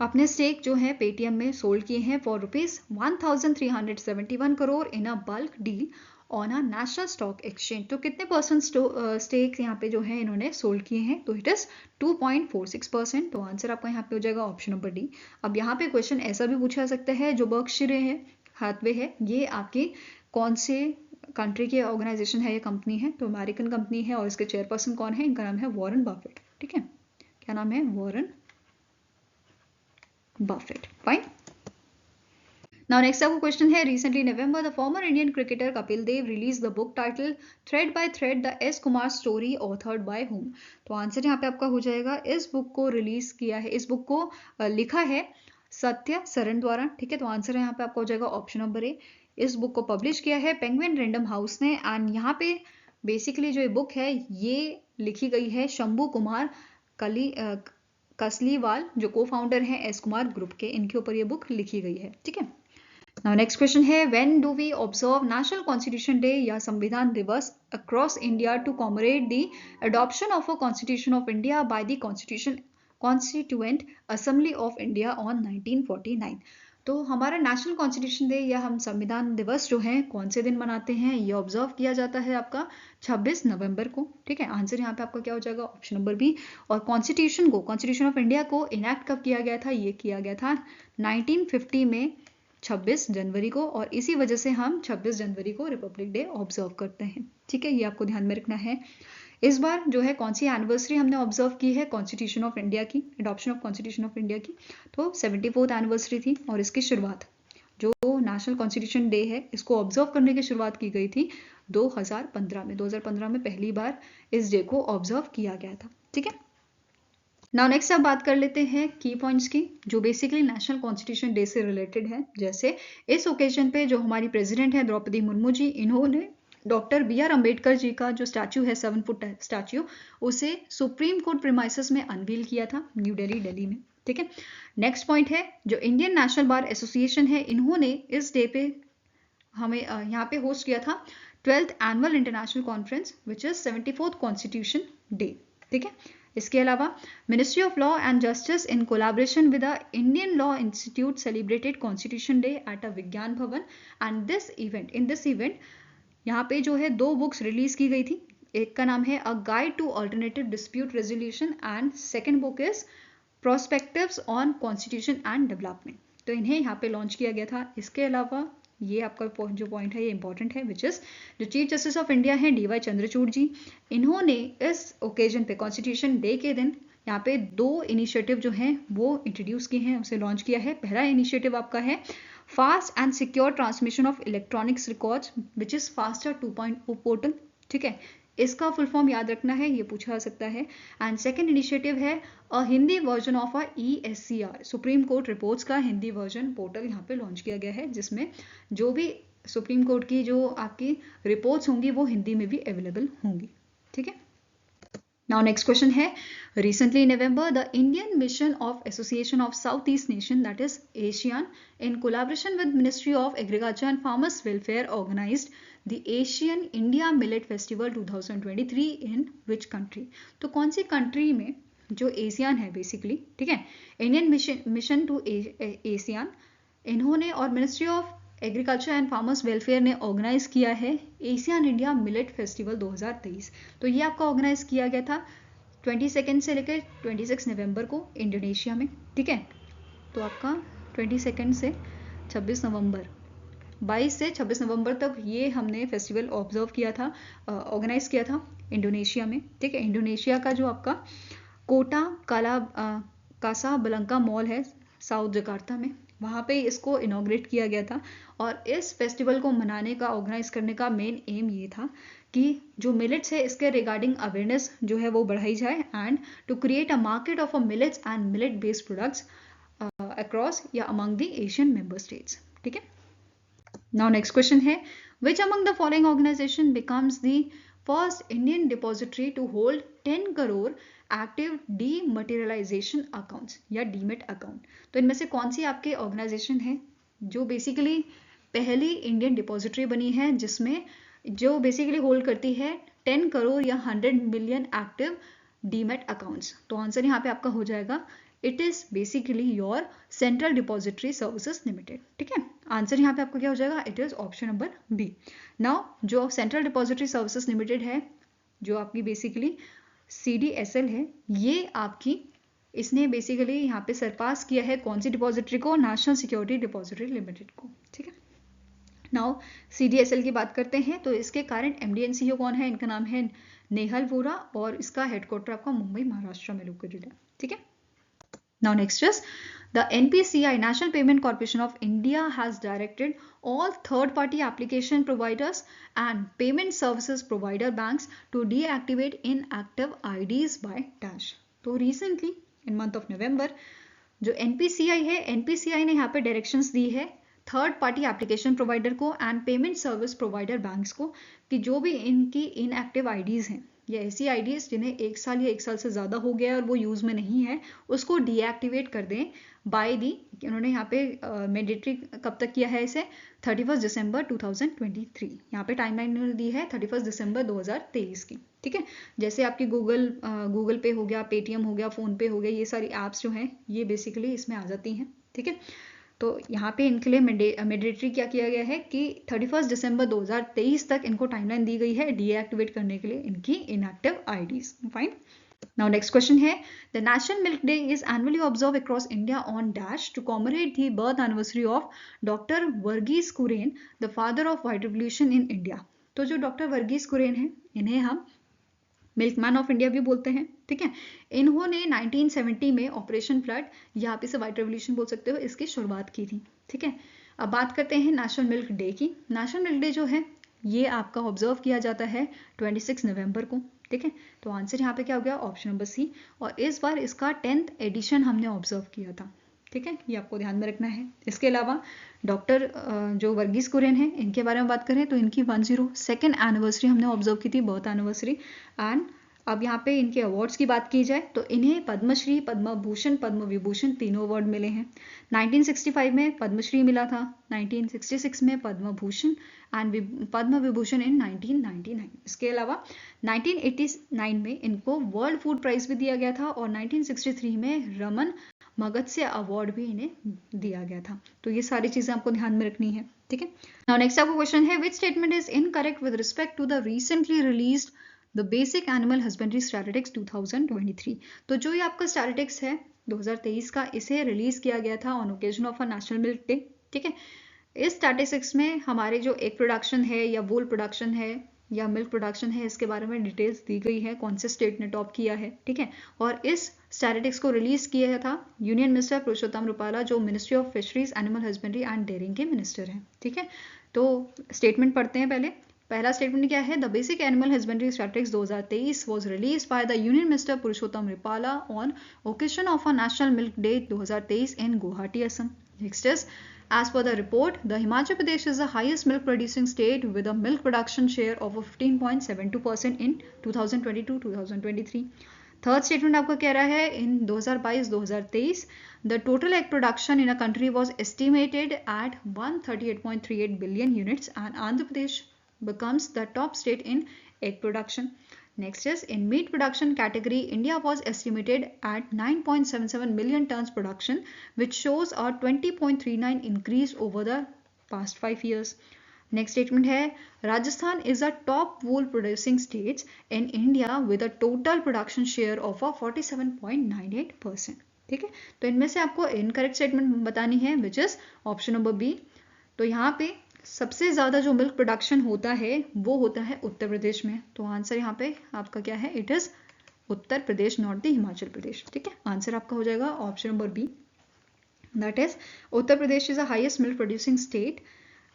अपने स्टेक जो है पेटीएम में सोल्ड किए हैं for ₹1371 crore in a bulk deal on a national stock exchange. तो कितने परसेंट स्टेक यहाँ पे जो है इन्होंने सोल्ड किए हैं? तो इट इज 2.46%। तो आंसर आपका यहाँ पे हो जाएगा ऑप्शन नंबर डी। अब यहाँ पे क्वेश्चन ऐसा भी पूछा सकता है, जो बर्कशायर है हैथवे है, ये आपकी कौन से कंट्री की ऑर्गेनाइजेशन है, ये कंपनी है? तो अमेरिकन कंपनी है और इसके चेयरपर्सन कौन है? इनका नाम है वॉरेन बफेट। ठीक है, क्या नाम है? Warren Buffett. Fine. Now next आपको क्वेश्चन है, recently in November the former Indian cricketer Kapil Dev released the book titled Thread by Thread the S. Kumar Story authored by whom? तो answer यहाँ पे आपका हो जाएगा, इस बुक को रिलीज किया है, इस बुक को लिखा है सत्य सरन द्वारा। ठीक है, तो आंसर यहाँ पे आपका हो जाएगा ऑप्शन नंबर ए। इस बुक को पब्लिश किया है पेंगुइन रैंडम हाउस ने। एंड यहाँ पे बेसिकली जो ये बुक है ये लिखी गई है शंभू कुमार कसलीवाल, जो को फाउंडर हैं एस कुमार ग्रुप के, इनके ऊपर ये बुक लिखी गई है। ठीक है, Now next question है, when do we observe National Constitution Day या संविधान दिवस across India to commemorate the adoption of a Constitution of India by the Constituent Assembly of India on 1949? तो हमारा नेशनल कॉन्स्टिट्यूशन डे या हम संविधान दिवस जो है कौन से दिन मनाते हैं? ये ऑब्जर्व किया जाता है आपका 26 नवंबर को। ठीक है, आंसर यहाँ पे आपका क्या हो जाएगा? Option number B. और कॉन्स्टिट्यूशन ऑफ इंडिया को इनैक्ट कब किया गया था? ये किया गया था 1950 में 26 जनवरी को, और इसी वजह से हम 26 जनवरी को रिपब्लिक डे ऑब्जर्व करते हैं। ठीक है, ये आपको ध्यान में रखना है। इस बार जो है कौन सी एनिवर्सरी हमने ऑब्जर्व की है कॉन्स्टिट्यूशन ऑफ इंडिया की, adoption of constitution of India की? तो 74th एनिवर्सरी थी, और इसकी शुरुआत जो नेशनल कॉन्स्टिट्यूशन डे है इसको ऑब्जर्व करने की शुरुआत की गई थी 2015 में। 2015 में पहली बार इस डे को ऑब्जर्व किया गया था। ठीक है, नाउ नेक्स्ट अब बात कर लेते हैं की पॉइंट्स की, जो बेसिकली नेशनल कॉन्स्टिट्यूशन डे से रिलेटेड है। जैसे इस ओकेजन पे जो हमारी प्रेसिडेंट है द्रौपदी मुर्मू जी, इन्होंने डॉक्टर BR अम्बेडकर जी का जो स्टैच्यू है 7 फुट स्टैच्यू, उसे सुप्रीम कोर्ट प्रीमाइसेस में अनवील किया था न्यू दिल्ली में। ठीक है, नेक्स्ट पॉइंट है जो इंडियन नेशनल बार एसोसिएशन है, इन्होंने इस डे पे हमें यहाँ पे होस्ट किया था 12th annual international conference which is 74th constitution day. ठीक है, इसके अलावा ministry of law and justice in collaboration with the Indian law institute celebrated constitution day at a विज्ञान भवन। एंड इन दिस इवेंट यहाँ पे जो है 2 बुक्स रिलीज की गई थी। एक का नाम है a guide to alternative dispute resolution and second book is perspectives on constitution and development. तो इन्हें यहाँ पे लॉन्च किया गया था। इसके अलावा ये आपका जो पॉइंट है ये इंपॉर्टेंट है, विच इज जो चीफ जस्टिस ऑफ इंडिया है DY चंद्रचूड़ जी, इन्होंने इस ओकेजन पे कॉन्स्टिट्यूशन डे के दिन यहाँ पे 2 इनिशिएटिव जो हैं वो इंट्रोड्यूस किए हैं, उसे लॉन्च किया है। पहला इनिशिएटिव आपका है fast and secure transmission of electronics records which is faster 2.0 portal. ठीक है, इसका फुल फॉर्म याद रखना है, ये पूछा जा सकता है। एंड सेकेंड इनिशिएटिव है a Hindi version of a ESCR, Supreme Court reports का हिंदी वर्जन पोर्टल यहाँ पे लॉन्च किया गया है, जिसमें जो भी सुप्रीम कोर्ट की जो आपकी रिपोर्ट्स होंगी वो हिंदी में भी अवेलेबल होंगी। ठीक है, नाउ नेक्स्ट क्वेश्चन है, recently in November the Indian Mission of Association of Southeast Nation, that is ASEAN, in collaboration with Ministry of Agriculture and Farmers Welfare organized the Asian India Millet Festival 2023 in which country? तो कौन सी country में जो Asian है basically, ठीक है, Indian mission to Asian, इन्होंने और ministry of agriculture and farmers welfare ने ऑर्गेनाइज किया है एशियन इंडिया मिलेट फेस्टिवल 2023। तो ये आपका ऑर्गेनाइज किया गया था 22 से लेकर 26 नवंबर को इंडोनेशिया में। ठीक है, तो आपका 22 से 26 नवंबर 22 से 26 नवंबर तक ये हमने फेस्टिवल ऑब्जर्व किया था, ऑर्गेनाइज किया था इंडोनेशिया में। ठीक है, इंडोनेशिया का जो आपका कोटा कासाब्लंका मॉल है साउथ जकार्ता में, वहाँ पे इसको इनॉग्रेट किया गया था। और इस फेस्टिवल को मनाने का, ऑर्गेनाइज करने का मेन एम ये था कि जो मिलेट्स है इसके रिगार्डिंग अवेयरनेस जो है वो बढ़ाई जाए, and to create a market of a millets and millet based products across या among the Asian member states. ठीक है, नाउ नेक्स्ट क्वेश्चन है, which among the following organisation becomes the first Indian depository to hold 10 crore active dematerialisation accounts या demat account. तो इनमें से कौन सी आपके ऑर्गेनाइजेशन है जो बेसिकली पहली इंडियन डिपॉजिटरी बनी है जिसमें जो बेसिकली होल्ड करती है 10 करोड़ या 100 मिलियन एक्टिव डीमेट अकाउंट्स? तो आंसर यहाँ पे आपका हो जाएगा, it is basically your Central Depository Services Limited. ठीक है, आंसर यहाँ पे आपका क्या हो जाएगा, it is option number B. Now जो सेंट्रल डिपॉजिटरी सर्विसेज लिमिटेड है, जो आपकी बेसिकली CDSL है, ये आपकी इसने बेसिकली यहाँ पे सरपास किया है कौन सी डिपॉजिटरी को, नेशनल सिक्योरिटी डिपॉजिटरी लिमिटेड को। ठीक है, नाउ CDSL की बात करते हैं तो इसके कारण MD and CEO कौन है, इनका नाम है नेहल वोरा और इसका हेडक्वार्टर आपका मुंबई महाराष्ट्र में लोकेटेड है। ठीक है, now next is the NPCI, National Payment Corporation of India, has directed all third-party application providers and payment services provider banks to deactivate inactive IDs by dash। तो recently in month of November जो NPCI है, NPCI ने यहाँ पे directions दी है third party application provider को and payment service provider banks को कि जो भी इनकी इनएक्टिव आईडीज़ हैं या ऐसी आईडीज़ जिन्हें 1 साल या 1 साल से ज़्यादा हो गया है और वो यूज़ में नहीं है, उसको डीएक्टिवेट कर दें बाय दी, उन्होंने यहाँ पे मैंडेटरी कब तक किया है इसे, 31 दिसंबर 2023। यहाँ पे टाइमलाइन दी है 31 दिसंबर 2023 की। ठीक है, जैसे आपकी गूगल पे हो गया, पेटीएम हो गया, फ़ोन पे हो गया, ये सारी ऐप्स जो हैं ये बेसिकली इसमें आ जाती हैं। ठीक है, तो यहाँ पे इनके लिए मैंडेटरी क्या किया गया है कि 31 दिसंबर 2023 तक इनको टाइमलाइन दी गई है डीएक्टिवेट करने के लिए इनकी inactive IDs. Fine, now next question है, the National Milk Day is annually observe across India on dash to commemorate the birth anniversary of doctor Varghese Kurien, the father of White Revolution in India. तो जो doctor Varghese Kurien है इन्हें हम milkman of India भी बोलते हैं। ठीक है, इन्होंने 1970 में ऑपरेशन फ्लड या आप इसे व्हाइट रेवोल्यूशन बोल सकते हो, इसकी शुरुआत की थी। ठीक है, अब बात करते हैं नेशनल मिल्क डे की। नेशनल मिल्क डे जो है ये आपका ऑब्जर्व किया जाता है 26 नवंबर को। ठीक है, तो आंसर यहाँ पे क्या हो गया, ऑप्शन नंबर सी। और इस बार इसका 10th एडिशन हमने ऑब्जर्व किया था। ठीक है, ये आपको ध्यान में रखना है। इसके अलावा डॉक्टर जो वर्गीस कुरियन है इनके बारे में बात करें तो इनकी 102nd एनिवर्सरी हमने ऑब्जर्व की थी, बर्थ एनिवर्सरी। एंड अब यहाँ पे इनके अवार्ड्स की बात की जाए तो इन्हें पद्मश्री, पद्म भूषण, पद्म विभूषण तीनों अवार्ड मिले हैं। 1965 में पद्मश्री मिला था, 1966 में पद्म भूषण एंड पद्म विभूषण इन 1999। इसके अलावा 1989 में इनको वर्ल्ड फूड प्राइज भी दिया गया था और 1963 में रमन मगत्से अवार्ड भी इन्हें दिया गया था। तो ये सारी चीजें आपको ध्यान में रखनी है। ठीक है, नाउ नेक्स्ट आपको क्वेश्चन है, which statement is incorrect with respect to the recently released the basic animal husbandry statistics 2023। तो जो ये आपका स्टैटिस्टिक्स है 2023 का, इसे रिलीज किया गया था on occasion of a national Milk day. ठीक है, इस स्टैटिस्टिक्स में हमारे जो एग प्रोडक्शन है या वूल प्रोडक्शन है या मिल्क प्रोडक्शन है इसके बारे में डिटेल्स दी गई है, कौन से स्टेट ने टॉप किया है। ठीक है, और इस स्टैटिस्टिक्स को रिलीज किया था यूनियन मिनिस्टर पुरुषोत्तम रूपाला, जो ministry of fisheries, animal husbandry and dairying के मिनिस्टर हैं। ठीक है, तो स्टेटमेंट पढ़ते हैं पहले। पहला स्टेटमेंट क्या है, the basic animal husbandry statistics 2023 was released by the union minister Purushottam Rupala on occasion of a national Milk day 2023 in Guwahati, Assam. Next is, as per the report, the Himachal Pradesh is the highest milk producing state with a milk production share of 15.72% in 2022-2023. Third statement आपका कह रहा है, इन 2022-2023 the total egg production in a country was estimated at 138.38 billion units and Andhra Pradesh becomes the top state in egg production. Next is, in meat production category, India was estimated at 9.77 million tons production, which shows a 20.39 increase over the past 5 years. Next statement है, Rajasthan is a top wool producing states in India with a total production share of a 47.98%. ठीक है, तो इनमें से आपको incorrect statement बतानी है, which is option number B. तो यहाँ पे सबसे ज़्यादा जो मिल्क प्रोडक्शन होता है वो होता है उत्तर प्रदेश में। तो आंसर यहाँ पे आपका क्या है, it is Uttar Pradesh, not the Himachal Pradesh. ठीक है, आंसर आपका हो जाएगा option number B. That is Uttar Pradesh is the highest milk producing state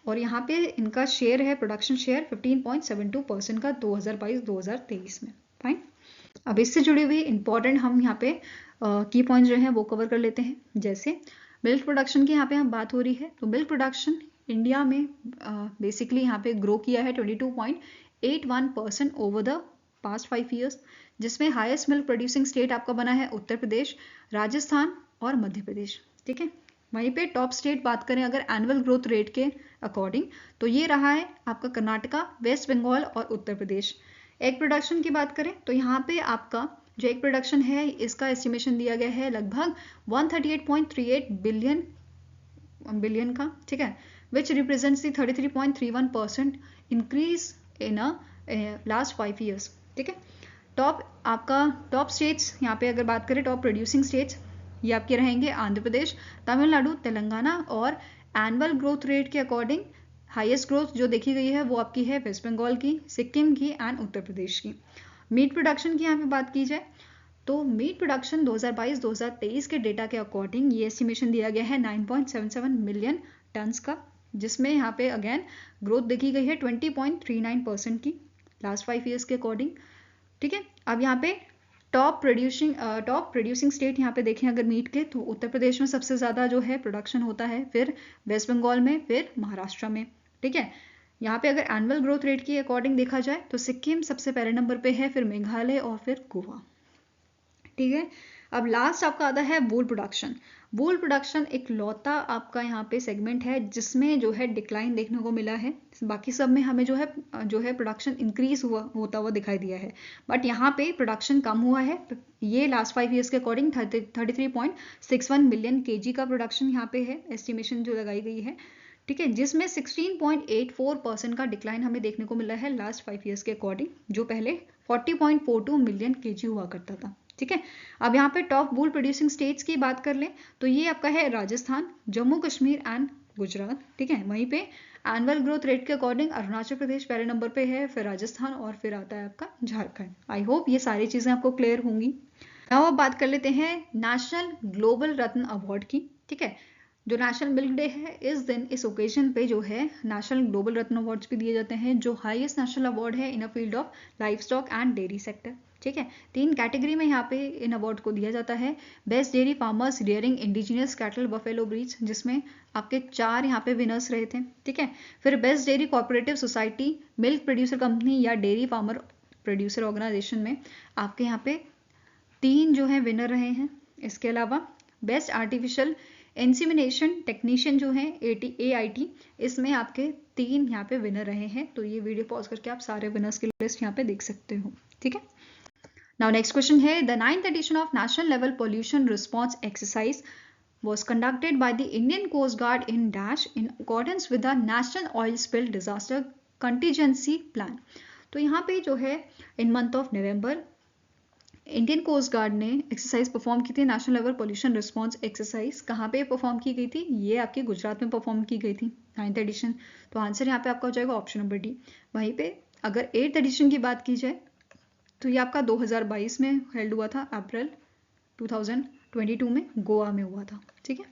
और यहाँ पे इनका शेयर है, प्रोडक्शन शेयर 15.72% का 2022-2023 में। फाइन। अब इससे जुड़ी हुई इंपॉर्टेंट हम यहाँ पे की पॉइंट्स जो हैं वो कवर कर लेते हैं। जैसे मिल्क प्रोडक्शन की यहाँ पे हम बात हो रही है, तो मिल्क प्रोडक्शन इंडिया में बेसिकली यहाँ पे ग्रो किया है 22.81% ओवर द पास्ट 5 ईयर्स, जिसमें हाईएस्ट मिल्क प्रोड्यूसिंग स्टेट आपका बना है उत्तर प्रदेश, राजस्थान और मध्य प्रदेश। ठीक है, वहीं पे टॉप स्टेट बात करें अगर एनुअल ग्रोथ रेट के अकॉर्डिंग, तो ये रहा है आपका कर्नाटका, वेस्ट बंगाल और उत्तर प्रदेश। एग प्रोडक्शन की बात करें तो यहाँ पे आपका जो एग प्रोडक्शन है इसका एस्टिमेशन दिया गया है लगभग 138.38 बिलियन का। ठीक है, विच represents the 33.31% increase in last 5 years. ठीक है, टॉप स्टेट्स यहाँ पे अगर बात करें, टॉप प्रोड्यूसिंग स्टेट्स ये आपके रहेंगे आंध्र प्रदेश, तमिलनाडु, तेलंगाना, और एनुअल ग्रोथ रेट के अकॉर्डिंग हाईएस्ट ग्रोथ जो देखी गई है वो आपकी है वेस्ट बंगाल की, सिक्किम की एंड उत्तर प्रदेश की। मीट प्रोडक्शन की यहाँ पे बात की जाए तो मीट प्रोडक्शन 2022-2023 के डेटा के अकॉर्डिंग ये एस्टिमेशन दिया गया है 9.77 मिलियन टन्स का, जिसमें यहाँ पे अगेन ग्रोथ देखी गई है 20.39% की लास्ट 5 ईयर्स के अकॉर्डिंग। ठीक है, अब यहाँ पे टॉप प्रोड्यूसिंग स्टेट यहाँ पे देखें अगर मीट के, तो उत्तर प्रदेश में सबसे ज़्यादा जो है प्रोडक्शन होता है, फिर वेस्ट बंगाल में, फिर महाराष्ट्र में। ठीक है, यहाँ पे अगर एनुअल ग्रोथ रेट के अकॉर्डिंग देखा जाए तो सिक्किम सबसे पहले नंबर पे है, फिर मेघालय और फिर गोवा। ठीक है, अब लास्ट आपका आता है वूल प्रोडक्शन। वूल प्रोडक्शन एक लौता आपका यहाँ पे सेगमेंट है जिसमें जो है डिक्लाइन देखने को मिला है, बाकी सब में हमें जो है प्रोडक्शन इंक्रीज होता हुआ दिखाई दिया है, बट यहाँ पे प्रोडक्शन कम हुआ है। ये लास्ट 5 ईयर्स के अकॉर्डिंग 33.61 मिलियन केजी का प्रोडक्शन यहाँ पे है, एस्टिमेशन जो लगाई गई है। ठीक है, जिसमें 16.84% का डिक्लाइन हमें देखने को मिला है लास्ट 5 ईयर्स के अकॉर्डिंग, जो पहले 40.42 मिलियन केजी हुआ करता था। ठीक है, अब यहाँ पे टॉप वूल प्रोड्यूसिंग स्टेट्स की बात कर लें तो ये आपका है राजस्थान, जम्मू कश्मीर एंड गुजरात। ठीक है, वहीं पे एनुअल ग्रोथ रेट के अकॉर्डिंग अरुणाचल प्रदेश पहले नंबर पे है, फिर राजस्थान और फिर आता है आपका झारखंड। आई होप ये सारी चीजें आपको क्लियर होंगी। नाउ अब बात कर लेते हैं नेशनल ग्लोबल रत्न अवार्ड की। ठीक है, जो नेशनल मिल्क डे है इस दिन, इस ओकेजन पे जो है नेशनल ग्लोबल रत्न अवार्ड्स भी दिए जाते हैं, जो हाईएस्ट नेशनल अवार्ड है in a field of livestock and dairy sector. ठीक है, 3 कैटेगरी में यहाँ पे इन अवार्ड को दिया जाता है। Best dairy farmers rearing indigenous cattle buffalo breeds, जिसमें आपके 4 यहाँ पे विनर्स रहे थे। ठीक है, फिर best dairy cooperative society, milk producer company या डेयरी फार्मर प्रोड्यूसर ऑर्गेनाइजेशन में आपके यहाँ पे 3 जो है विनर रहे हैं। इसके अलावा बेस्ट आर्टिफिशियल इंसेमिनेशन टेक्नीशियन जो है AIT, इसमें आपके 3 यहाँ पे विनर रहे हैं। तो ये वीडियो पॉज करके आप सारे विनर्स की लिस्ट यहाँ पे देख सकते हो। ठीक है, नाउ नेक्स्ट क्वेश्चन है, the 9th edition of National Level Pollution Response Exercise was conducted by the Indian Coast Guard in Dash in accordance with the National Oil Spill Disaster Contingency Plan। तो यहाँ पे जो है in month of November Indian coast guard ने exercise perform की थी, national level pollution response exercise. कहाँ पे परफॉर्म की गई थी? ये आपके गुजरात में परफॉर्म की गई थी, 9th एडिशन। तो आंसर यहाँ पे आपका हो जाएगा ऑप्शन नंबर डी। वहीं पे अगर 8th एडिशन की बात की जाए तो ये आपका 2022 में हेल्ड हुआ था, अप्रैल 2022 में गोवा में हुआ था। ठीक है,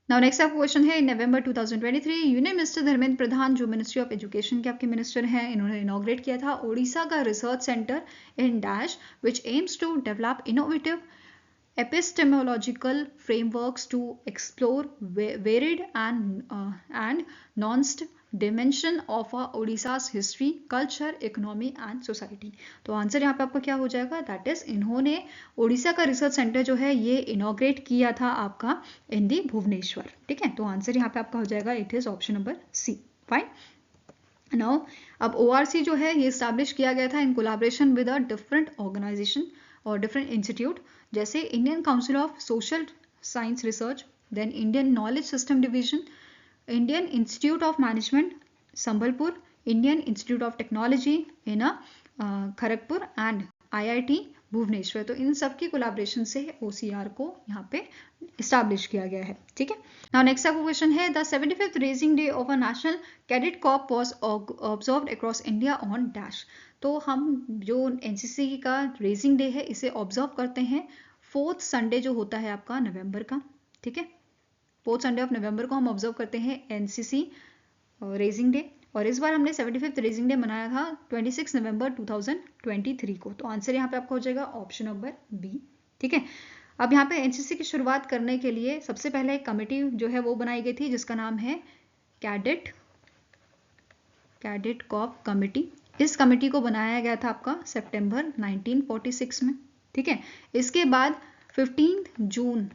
नाउ नेक्स्ट आपका क्वेश्चन है, इन नवंबर 2023 यूनियन मिनिस्टर धर्मेंद्र प्रधान जो मिनिस्ट्री ऑफ एजुकेशन के आपके मिनिस्टर हैं, इन्होंने इनॉग्रेट किया था ओडिशा का research centre in dash which aims to develop innovative epistemological frameworks to explore varied and nuanced dimension of Odisha's history, culture, economy and society। तो answer यहाँ पे आपका क्या हो जाएगा? दैट इज इन्होंने ओडिशा का रिसर्च सेंटर जो है ये इनॉग्रेट किया था आपका इन दी भुवनेश्वर। ठीक है, तो आंसर यहाँ पे आपका हो जाएगा, it is option number C. Fine. Now अब ORC जो है ये स्टैब्लिश किया गया था in collaboration with a different organisation और डिफरेंट इंस्टीट्यूट, जैसे Indian Council of Social Science Research, then Indian Knowledge System Division, Indian Institute of Management Sambalpur, Indian Institute of Technology in Kharagpur and IIT Bhubaneswar. तो इन सब की collaboration से OCR को यहाँ पे इस्टेब्लिश किया गया है। ठीक है, नाउ नेक्स्ट आपका क्वेश्चन है, the 75th raising day of a national cadet Corp was observed across India on dash. तो हम जो NCC का रेजिंग डे है इसे ऑब्जर्व करते हैं 4th संडे जो होता है आपका नवंबर का, ठीक है, 4th संडे ऑफ नवंबर को हम ऑब्जर्व करते हैं एनसीसी रेजिंग डे, और इस बार हमने 75th रेजिंग डे मनाया था 26 नवंबर 2023 को। तो आंसर यहाँ पे आपका हो जाएगा ऑप्शन नंबर बी, ठीक है। अब यहाँ पे एनसीसी की शुरुआत करने के लिए सबसे पहले एक कमेटी जो है वो बनाई गई थी जिसका नाम है कैडेट कॉर्प कमेटी। इस कमेटी को बनाया गया था आपका सितंबर 1946 में, ठीक है। इसके बाद 15 जून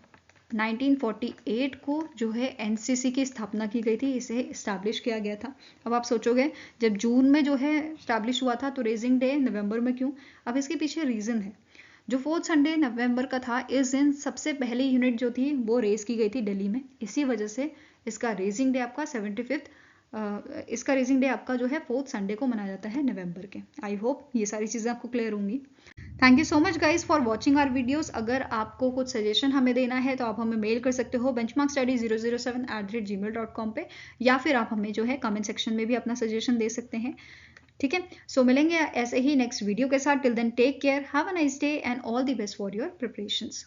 1948 को जो है एनसीसी की स्थापना की गई थी, इसे इस्टेब्लिश किया गया था। अब आप सोचोगे जब जून में जो है इस्टेब्लिश हुआ था तो रेजिंग डे नवंबर में क्यों? अब इसके पीछे रीज़न है। जो 4th संडे नवंबर का था, इस दिन सबसे पहली यूनिट जो थी वो रेज की गई थी दिल्ली में, इसी वजह से इसका रेजिंग डे आपका 75th इसका रेजिंग डे आपका जो है 4th संडे को मनाया जाता है नवंबर के। आई होप ये सारी चीज़ें आपको क्लियर होंगी। Thank you so much guys for watching our videos. अगर आपको कुछ सजेशन हमें देना है तो आप हमें मेल कर सकते हो benchmarkstudy007@gmail.com पे, या फिर आप हमें जो है कमेंट सेक्शन में भी अपना सजेशन दे सकते हैं, ठीक है। सो मिलेंगे ऐसे ही नेक्स्ट वीडियो के साथ। Till then take care, have a nice day and all the best for your preparations.